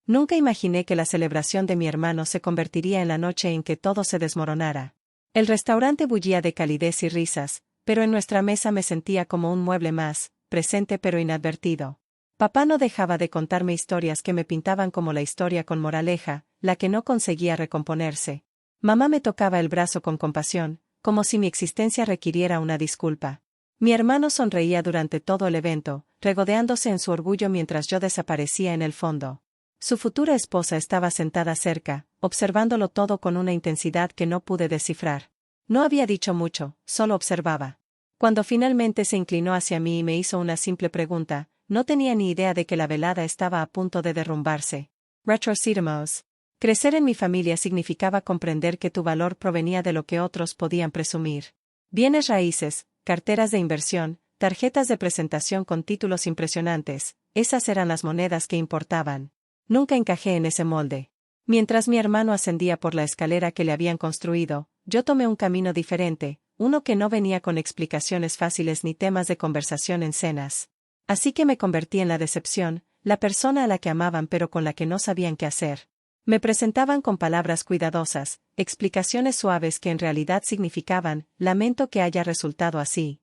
Nunca imaginé que la celebración de mi hermano se convertiría en la noche en que todo se desmoronara. El restaurante bullía de calidez y risas, pero en nuestra mesa me sentía como un mueble más, presente pero inadvertido. Papá no dejaba de contarme historias que me pintaban como la historia con moraleja, la que no conseguía recomponerse. Mamá me tocaba el brazo con compasión, como si mi existencia requiriera una disculpa. Mi hermano sonreía durante todo el evento, regodeándose en su orgullo mientras yo desaparecía en el fondo. Su futura esposa estaba sentada cerca, observándolo todo con una intensidad que no pude descifrar. No había dicho mucho, solo observaba. Cuando finalmente se inclinó hacia mí y me hizo una simple pregunta, no tenía ni idea de que la velada estaba a punto de derrumbarse. Retrocedemos. Crecer en mi familia significaba comprender que tu valor provenía de lo que otros podían presumir. Bienes raíces, carteras de inversión, tarjetas de presentación con títulos impresionantes, esas eran las monedas que importaban. Nunca encajé en ese molde. Mientras mi hermano ascendía por la escalera que le habían construido, yo tomé un camino diferente, uno que no venía con explicaciones fáciles ni temas de conversación en cenas. Así que me convertí en la decepción, la persona a la que amaban pero con la que no sabían qué hacer. Me presentaban con palabras cuidadosas, explicaciones suaves que en realidad significaban, lamento que haya resultado así.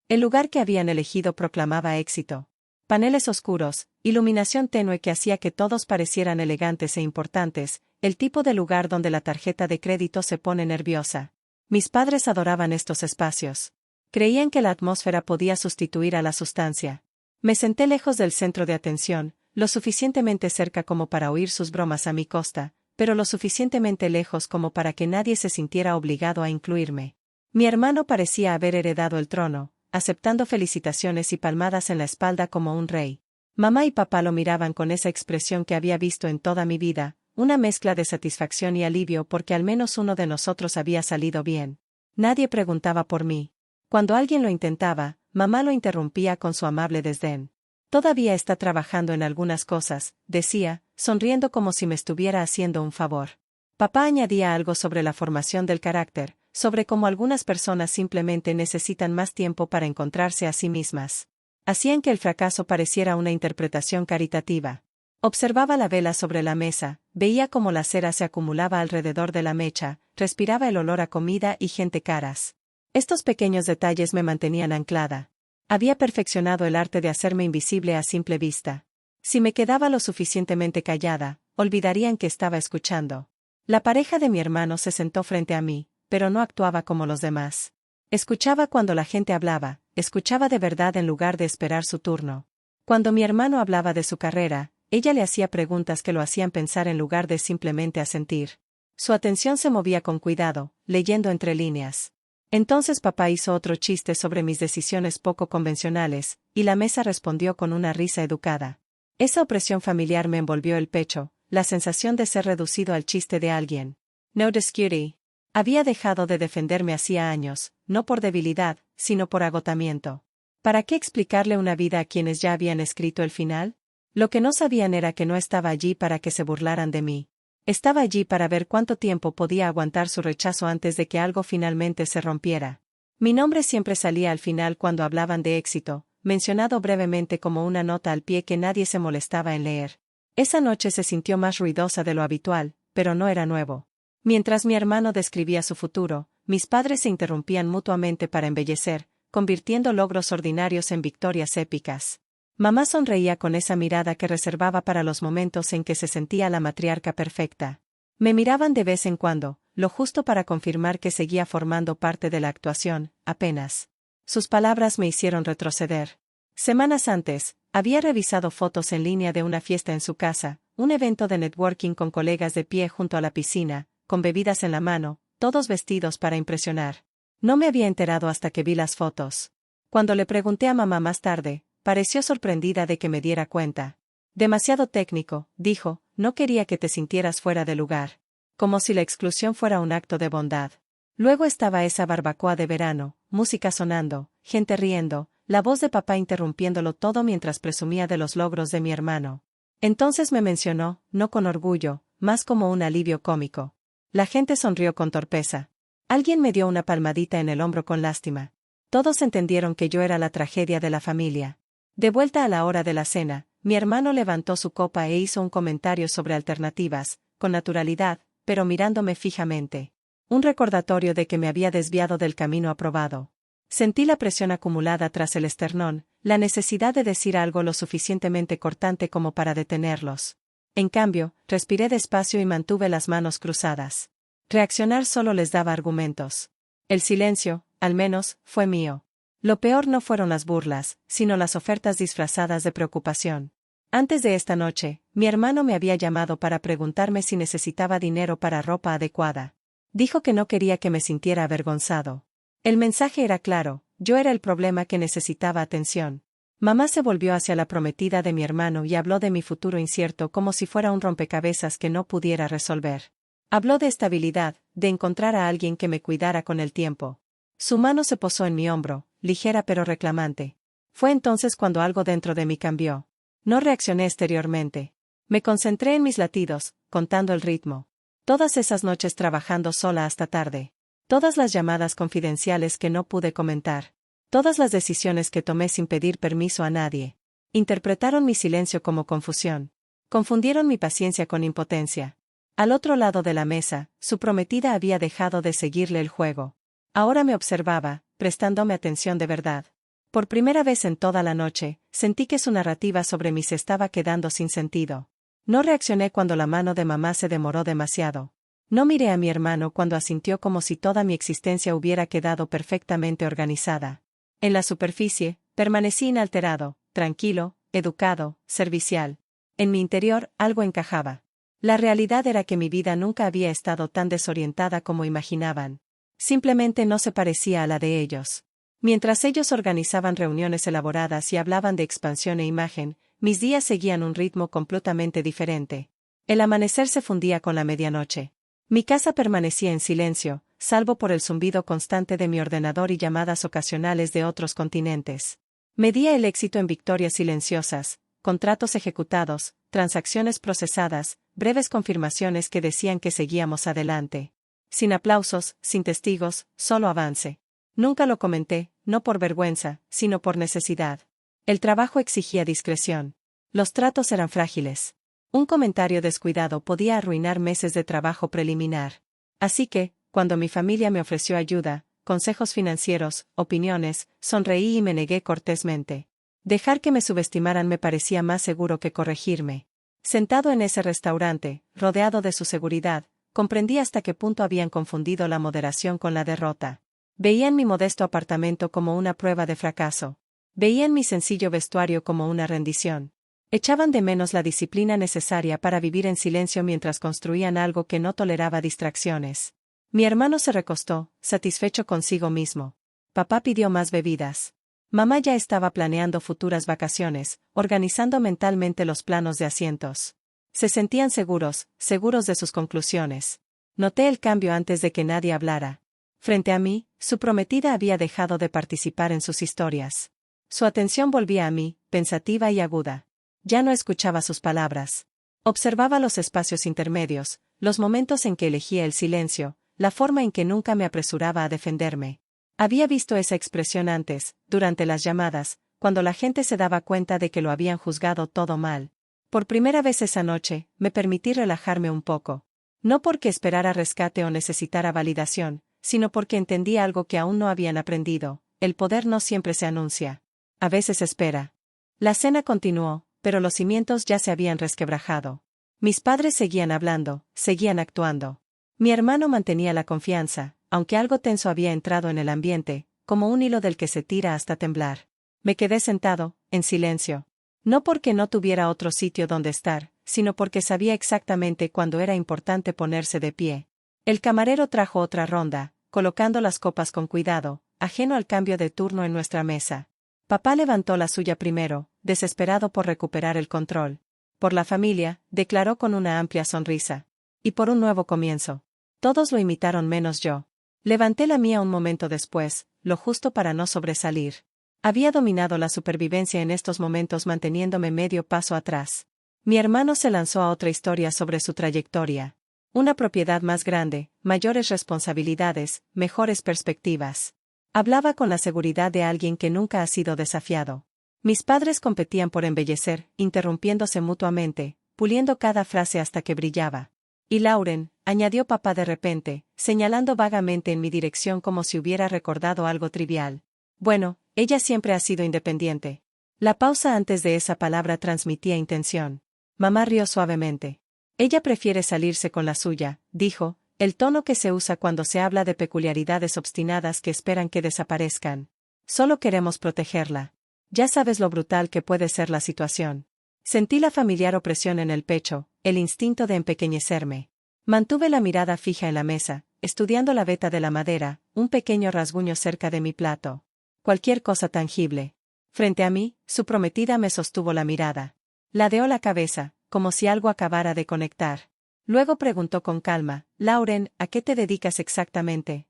El lugar que habían elegido proclamaba éxito. Paneles oscuros, iluminación tenue que hacía que todos parecieran elegantes e importantes, el tipo de lugar donde la tarjeta de crédito se pone nerviosa. Mis padres adoraban estos espacios. Creían que la atmósfera podía sustituir a la sustancia. Me senté lejos del centro de atención, lo suficientemente cerca como para oír sus bromas a mi costa, pero lo suficientemente lejos como para que nadie se sintiera obligado a incluirme. Mi hermano parecía haber heredado el trono, aceptando felicitaciones y palmadas en la espalda como un rey. Mamá y papá lo miraban con esa expresión que había visto en toda mi vida, una mezcla de satisfacción y alivio porque al menos uno de nosotros había salido bien. Nadie preguntaba por mí. Cuando alguien lo intentaba, mamá lo interrumpía con su amable desdén. Todavía está trabajando en algunas cosas, decía, sonriendo como si me estuviera haciendo un favor. Papá añadía algo sobre la formación del carácter, sobre cómo algunas personas simplemente necesitan más tiempo para encontrarse a sí mismas. Hacían que el fracaso pareciera una interpretación caritativa. Observaba la vela sobre la mesa, veía cómo la cera se acumulaba alrededor de la mecha, respiraba el olor a comida y gente caras. Estos pequeños detalles me mantenían anclada. Había perfeccionado el arte de hacerme invisible a simple vista. Si me quedaba lo suficientemente callada, olvidarían que estaba escuchando. La pareja de mi hermano se sentó frente a mí, pero no actuaba como los demás. Escuchaba cuando la gente hablaba, escuchaba de verdad en lugar de esperar su turno. Cuando mi hermano hablaba de su carrera, ella le hacía preguntas que lo hacían pensar en lugar de simplemente asentir. Su atención se movía con cuidado, leyendo entre líneas. Entonces papá hizo otro chiste sobre mis decisiones poco convencionales, y la mesa respondió con una risa educada. Esa opresión familiar me envolvió el pecho, la sensación de ser reducido al chiste de alguien. No discuty. Había dejado de defenderme hacía años, no por debilidad, sino por agotamiento. ¿Para qué explicarle una vida a quienes ya habían escrito el final? Lo que no sabían era que no estaba allí para que se burlaran de mí. Estaba allí para ver cuánto tiempo podía aguantar su rechazo antes de que algo finalmente se rompiera. Mi nombre siempre salía al final cuando hablaban de éxito, mencionado brevemente como una nota al pie que nadie se molestaba en leer. Esa noche se sintió más ruidosa de lo habitual, pero no era nuevo. Mientras mi hermano describía su futuro, mis padres se interrumpían mutuamente para embellecer, convirtiendo logros ordinarios en victorias épicas. Mamá sonreía con esa mirada que reservaba para los momentos en que se sentía la matriarca perfecta. Me miraban de vez en cuando, lo justo para confirmar que seguía formando parte de la actuación, apenas. Sus palabras me hicieron retroceder. Semanas antes, había revisado fotos en línea de una fiesta en su casa, un evento de networking con colegas de pie junto a la piscina, con bebidas en la mano, todos vestidos para impresionar. No me había enterado hasta que vi las fotos. Cuando le pregunté a mamá más tarde, pareció sorprendida de que me diera cuenta. Demasiado técnico, dijo, no quería que te sintieras fuera de lugar. Como si la exclusión fuera un acto de bondad. Luego estaba esa barbacoa de verano, música sonando, gente riendo, la voz de papá interrumpiéndolo todo mientras presumía de los logros de mi hermano. Entonces me mencionó, no con orgullo, más como un alivio cómico. La gente sonrió con torpeza. Alguien me dio una palmadita en el hombro con lástima. Todos entendieron que yo era la tragedia de la familia. De vuelta a la hora de la cena, mi hermano levantó su copa e hizo un comentario sobre alternativas, con naturalidad, pero mirándome fijamente. Un recordatorio de que me había desviado del camino aprobado. Sentí la presión acumulada tras el esternón, la necesidad de decir algo lo suficientemente cortante como para detenerlos. En cambio, respiré despacio y mantuve las manos cruzadas. Reaccionar solo les daba argumentos. El silencio, al menos, fue mío. Lo peor no fueron las burlas, sino las ofertas disfrazadas de preocupación. Antes de esta noche, mi hermano me había llamado para preguntarme si necesitaba dinero para ropa adecuada. Dijo que no quería que me sintiera avergonzado. El mensaje era claro, yo era el problema que necesitaba atención. Mamá se volvió hacia la prometida de mi hermano y habló de mi futuro incierto como si fuera un rompecabezas que no pudiera resolver. Habló de estabilidad, de encontrar a alguien que me cuidara con el tiempo. Su mano se posó en mi hombro, ligera pero reclamante. Fue entonces cuando algo dentro de mí cambió. No reaccioné exteriormente. Me concentré en mis latidos, contando el ritmo. Todas esas noches trabajando sola hasta tarde. Todas las llamadas confidenciales que no pude comentar. Todas las decisiones que tomé sin pedir permiso a nadie. Interpretaron mi silencio como confusión. Confundieron mi paciencia con impotencia. Al otro lado de la mesa, su prometida había dejado de seguirle el juego. Ahora me observaba, prestándome atención de verdad. Por primera vez en toda la noche, sentí que su narrativa sobre mí se estaba quedando sin sentido. No reaccioné cuando la mano de mamá se demoró demasiado. No miré a mi hermano cuando asintió como si toda mi existencia hubiera quedado perfectamente organizada. En la superficie, permanecí inalterado, tranquilo, educado, servicial. En mi interior, algo encajaba. La realidad era que mi vida nunca había estado tan desorientada como imaginaban. Simplemente no se parecía a la de ellos. Mientras ellos organizaban reuniones elaboradas y hablaban de expansión e imagen, mis días seguían un ritmo completamente diferente. El amanecer se fundía con la medianoche. Mi casa permanecía en silencio, salvo por el zumbido constante de mi ordenador y llamadas ocasionales de otros continentes. Medía el éxito en victorias silenciosas, contratos ejecutados, transacciones procesadas, breves confirmaciones que decían que seguíamos adelante. Sin aplausos, sin testigos, solo avance. Nunca lo comenté, no por vergüenza, sino por necesidad. El trabajo exigía discreción. Los tratos eran frágiles. Un comentario descuidado podía arruinar meses de trabajo preliminar. Así que, cuando mi familia me ofreció ayuda, consejos financieros, opiniones, sonreí y me negué cortésmente. Dejar que me subestimaran me parecía más seguro que corregirme. Sentado en ese restaurante, rodeado de su seguridad, comprendí hasta qué punto habían confundido la moderación con la derrota. Veían mi modesto apartamento como una prueba de fracaso. Veían mi sencillo vestuario como una rendición. Echaban de menos la disciplina necesaria para vivir en silencio mientras construían algo que no toleraba distracciones. Mi hermano se recostó, satisfecho consigo mismo. Papá pidió más bebidas. Mamá ya estaba planeando futuras vacaciones, organizando mentalmente los planos de asientos. Se sentían seguros, seguros de sus conclusiones. Noté el cambio antes de que nadie hablara. Frente a mí, su prometida había dejado de participar en sus historias. Su atención volvía a mí, pensativa y aguda. Ya no escuchaba sus palabras. Observaba los espacios intermedios, los momentos en que elegía el silencio, la forma en que nunca me apresuraba a defenderme. Había visto esa expresión antes, durante las llamadas, cuando la gente se daba cuenta de que lo habían juzgado todo mal. Por primera vez esa noche, me permití relajarme un poco. No porque esperara rescate o necesitara validación, sino porque entendí algo que aún no habían aprendido: el poder no siempre se anuncia. A veces espera. La cena continuó, pero los cimientos ya se habían resquebrajado. Mis padres seguían hablando, seguían actuando. Mi hermano mantenía la confianza, aunque algo tenso había entrado en el ambiente, como un hilo del que se tira hasta temblar. Me quedé sentado, en silencio. No porque no tuviera otro sitio donde estar, sino porque sabía exactamente cuándo era importante ponerse de pie. El camarero trajo otra ronda, colocando las copas con cuidado, ajeno al cambio de turno en nuestra mesa. Papá levantó la suya primero, desesperado por recuperar el control. Por la familia, declaró con una amplia sonrisa. Y por un nuevo comienzo. Todos lo imitaron menos yo. Levanté la mía un momento después, lo justo para no sobresalir. Había dominado la supervivencia en estos momentos manteniéndome medio paso atrás. Mi hermano se lanzó a otra historia sobre su trayectoria. Una propiedad más grande, mayores responsabilidades, mejores perspectivas. Hablaba con la seguridad de alguien que nunca ha sido desafiado. Mis padres competían por embellecer, interrumpiéndose mutuamente, puliendo cada frase hasta que brillaba. Y Lauren, añadió papá de repente, señalando vagamente en mi dirección como si hubiera recordado algo trivial. Bueno, ella siempre ha sido independiente. La pausa antes de esa palabra transmitía intención. Mamá rió suavemente. Ella prefiere salirse con la suya, dijo, el tono que se usa cuando se habla de peculiaridades obstinadas que esperan que desaparezcan. Solo queremos protegerla. Ya sabes lo brutal que puede ser la situación. Sentí la familiar opresión en el pecho, el instinto de empequeñecerme. Mantuve la mirada fija en la mesa, estudiando la veta de la madera, un pequeño rasguño cerca de mi plato. Cualquier cosa tangible. Frente a mí, su prometida me sostuvo la mirada. Ladeó la cabeza, como si algo acabara de conectar. Luego preguntó con calma, Lauren, ¿a qué te dedicas exactamente?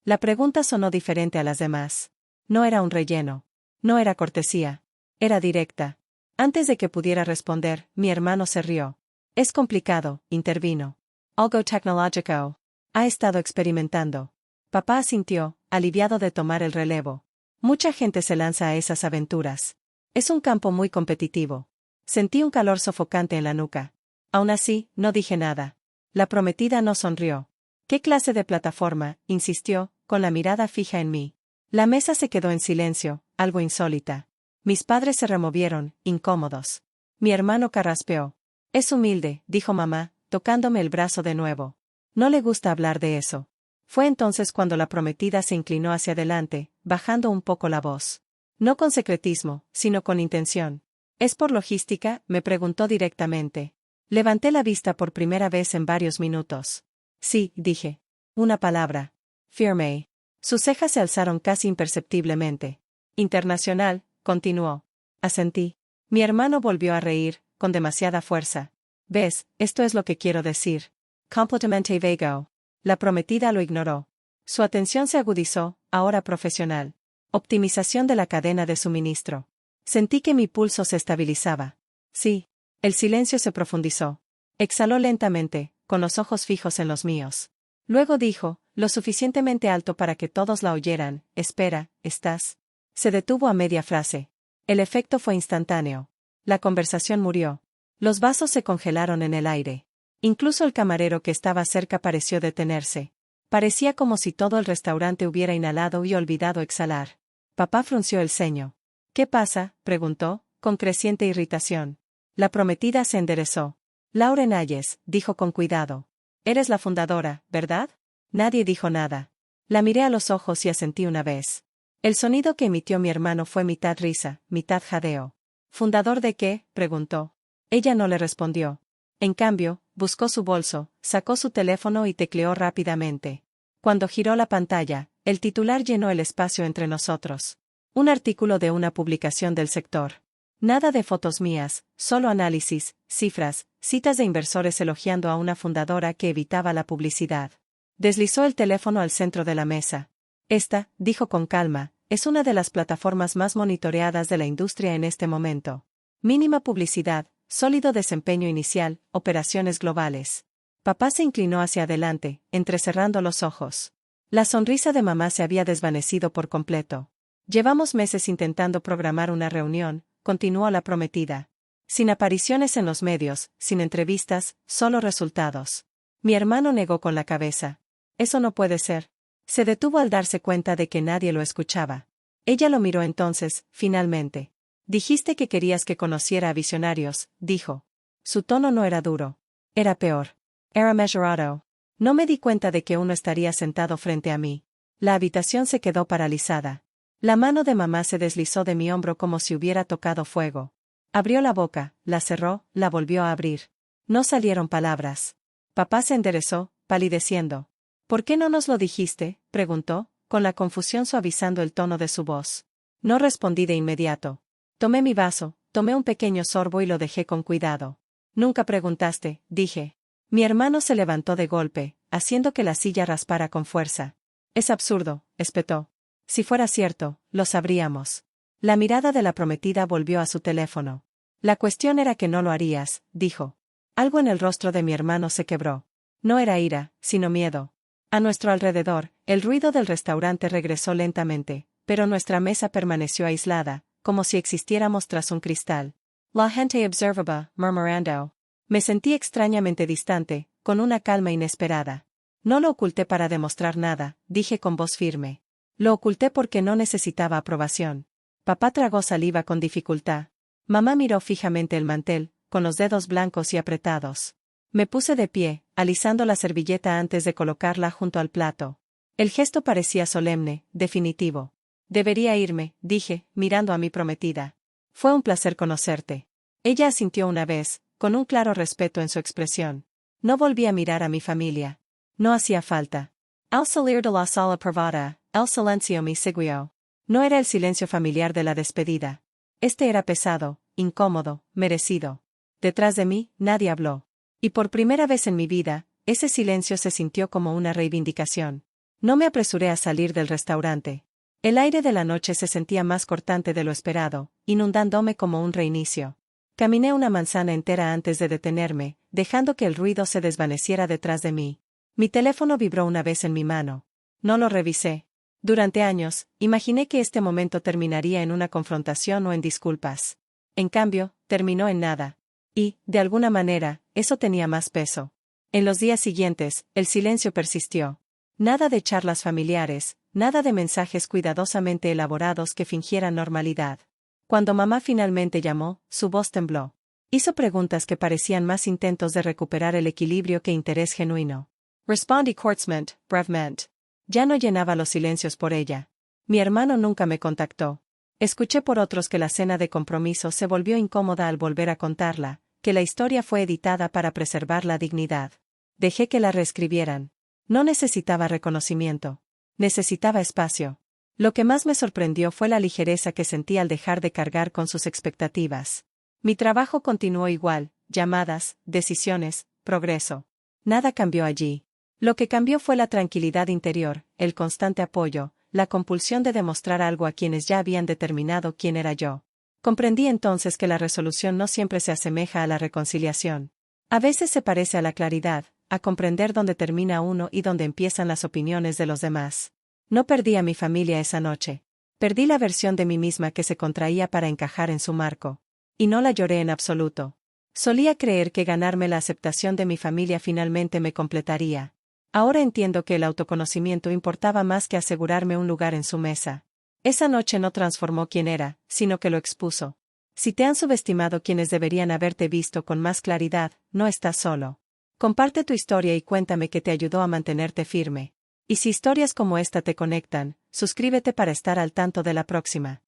La pregunta sonó diferente a las demás. No era un relleno. No era cortesía. Era directa. Antes de que pudiera responder, mi hermano se rió. Es complicado, intervino. Algo tecnológico. Ha estado experimentando. Papá asintió, aliviado de tomar el relevo. Mucha gente se lanza a esas aventuras. Es un campo muy competitivo. Sentí un calor sofocante en la nuca. Aún así, no dije nada. La prometida no sonrió. ¿Qué clase de plataforma?, insistió, con la mirada fija en mí. La mesa se quedó en silencio, algo insólita. Mis padres se removieron, incómodos. Mi hermano carraspeó. Es humilde, dijo mamá, tocándome el brazo de nuevo. No le gusta hablar de eso. Fue entonces cuando la prometida se inclinó hacia adelante, bajando un poco la voz. No con secretismo, sino con intención. ¿Es por logística?, me preguntó directamente. Levanté la vista por primera vez en varios minutos. Sí, dije. Una palabra. Firme. Sus cejas se alzaron casi imperceptiblemente. Internacional, continuó. Asentí. Mi hermano volvió a reír, con demasiada fuerza. ¿Ves? Esto es lo que quiero decir. Completamente vago. La prometida lo ignoró. Su atención se agudizó, ahora profesional. Optimización de la cadena de suministro. Sentí que mi pulso se estabilizaba. Sí. El silencio se profundizó. Exhaló lentamente, con los ojos fijos en los míos. Luego dijo, lo suficientemente alto para que todos la oyeran, espera, ¿estás? Se detuvo a media frase. El efecto fue instantáneo. La conversación murió. Los vasos se congelaron en el aire. Incluso el camarero que estaba cerca pareció detenerse. Parecía como si todo el restaurante hubiera inhalado y olvidado exhalar. Papá frunció el ceño. ¿Qué pasa?, preguntó, con creciente irritación. La prometida se enderezó. Lauren Ayes, dijo con cuidado. Eres la fundadora, ¿verdad? Nadie dijo nada. La miré a los ojos y asentí una vez. El sonido que emitió mi hermano fue mitad risa, mitad jadeo. ¿Fundador de qué?, preguntó. Ella no le respondió. En cambio, buscó su bolso, sacó su teléfono y tecleó rápidamente. Cuando giró la pantalla, el titular llenó el espacio entre nosotros. Un artículo de una publicación del sector. Nada de fotos mías, solo análisis, cifras, citas de inversores elogiando a una fundadora que evitaba la publicidad. Deslizó el teléfono al centro de la mesa. Esta, dijo con calma, es una de las plataformas más monitoreadas de la industria en este momento. Mínima publicidad, sólido desempeño inicial, operaciones globales. Papá se inclinó hacia adelante, entrecerrando los ojos. La sonrisa de mamá se había desvanecido por completo. Llevamos meses intentando programar una reunión, continuó la prometida. Sin apariciones en los medios, sin entrevistas, solo resultados. Mi hermano negó con la cabeza. Eso no puede ser. Se detuvo al darse cuenta de que nadie lo escuchaba. Ella lo miró entonces, finalmente. Dijiste que querías que conociera a visionarios, dijo. Su tono no era duro. Era peor. Era mesurado. No me di cuenta de que uno estaría sentado frente a mí. La habitación se quedó paralizada. La mano de mamá se deslizó de mi hombro como si hubiera tocado fuego. Abrió la boca, la cerró, la volvió a abrir. No salieron palabras. Papá se enderezó, palideciendo. ¿Por qué no nos lo dijiste?, preguntó, con la confusión suavizando el tono de su voz. No respondí de inmediato. Tomé mi vaso, tomé un pequeño sorbo y lo dejé con cuidado. Nunca preguntaste, dije. Mi hermano se levantó de golpe, haciendo que la silla raspara con fuerza. Es absurdo, espetó. Si fuera cierto, lo sabríamos. La mirada de la prometida volvió a su teléfono. La cuestión era que no lo harías, dijo. Algo en el rostro de mi hermano se quebró. No era ira, sino miedo. A nuestro alrededor, el ruido del restaurante regresó lentamente, pero nuestra mesa permaneció aislada, como si existiéramos tras un cristal. La gente observaba, murmurando. Me sentí extrañamente distante, con una calma inesperada. No lo oculté para demostrar nada, dije con voz firme. Lo oculté porque no necesitaba aprobación. Papá tragó saliva con dificultad. Mamá miró fijamente el mantel, con los dedos blancos y apretados. Me puse de pie, alisando la servilleta antes de colocarla junto al plato. El gesto parecía solemne, definitivo. Debería irme, dije, mirando a mi prometida. Fue un placer conocerte. Ella asintió una vez, con un claro respeto en su expresión. No volví a mirar a mi familia. No hacía falta. Al salir de la sala privada, el silencio me siguió. No era el silencio familiar de la despedida. Este era pesado, incómodo, merecido. Detrás de mí, nadie habló. Y por primera vez en mi vida, ese silencio se sintió como una reivindicación. No me apresuré a salir del restaurante. El aire de la noche se sentía más cortante de lo esperado, inundándome como un reinicio. Caminé una manzana entera antes de detenerme, dejando que el ruido se desvaneciera detrás de mí. Mi teléfono vibró una vez en mi mano. No lo revisé. Durante años, imaginé que este momento terminaría en una confrontación o en disculpas. En cambio, terminó en nada. Y, de alguna manera, eso tenía más peso. En los días siguientes, el silencio persistió. Nada de charlas familiares, nada de mensajes cuidadosamente elaborados que fingieran normalidad. Cuando mamá finalmente llamó, su voz tembló. Hizo preguntas que parecían más intentos de recuperar el equilibrio que interés genuino. Respondí cortamente, brevemente. Ya no llenaba los silencios por ella. Mi hermano nunca me contactó. Escuché por otros que la cena de compromiso se volvió incómoda al volver a contarla, que la historia fue editada para preservar la dignidad. Dejé que la reescribieran. No necesitaba reconocimiento. Necesitaba espacio. Lo que más me sorprendió fue la ligereza que sentí al dejar de cargar con sus expectativas. Mi trabajo continuó igual, llamadas, decisiones, progreso. Nada cambió allí. Lo que cambió fue la tranquilidad interior, el constante apoyo, la compulsión de demostrar algo a quienes ya habían determinado quién era yo. Comprendí entonces que la resolución no siempre se asemeja a la reconciliación. A veces se parece a la claridad, a comprender dónde termina uno y dónde empiezan las opiniones de los demás. No perdí a mi familia esa noche. Perdí la versión de mí misma que se contraía para encajar en su marco. Y no la lloré en absoluto. Solía creer que ganarme la aceptación de mi familia finalmente me completaría. Ahora entiendo que el autoconocimiento importaba más que asegurarme un lugar en su mesa. Esa noche no transformó quién era, sino que lo expuso. Si te han subestimado quienes deberían haberte visto con más claridad, no estás solo. Comparte tu historia y cuéntame qué te ayudó a mantenerte firme. Y si historias como esta te conectan, suscríbete para estar al tanto de la próxima.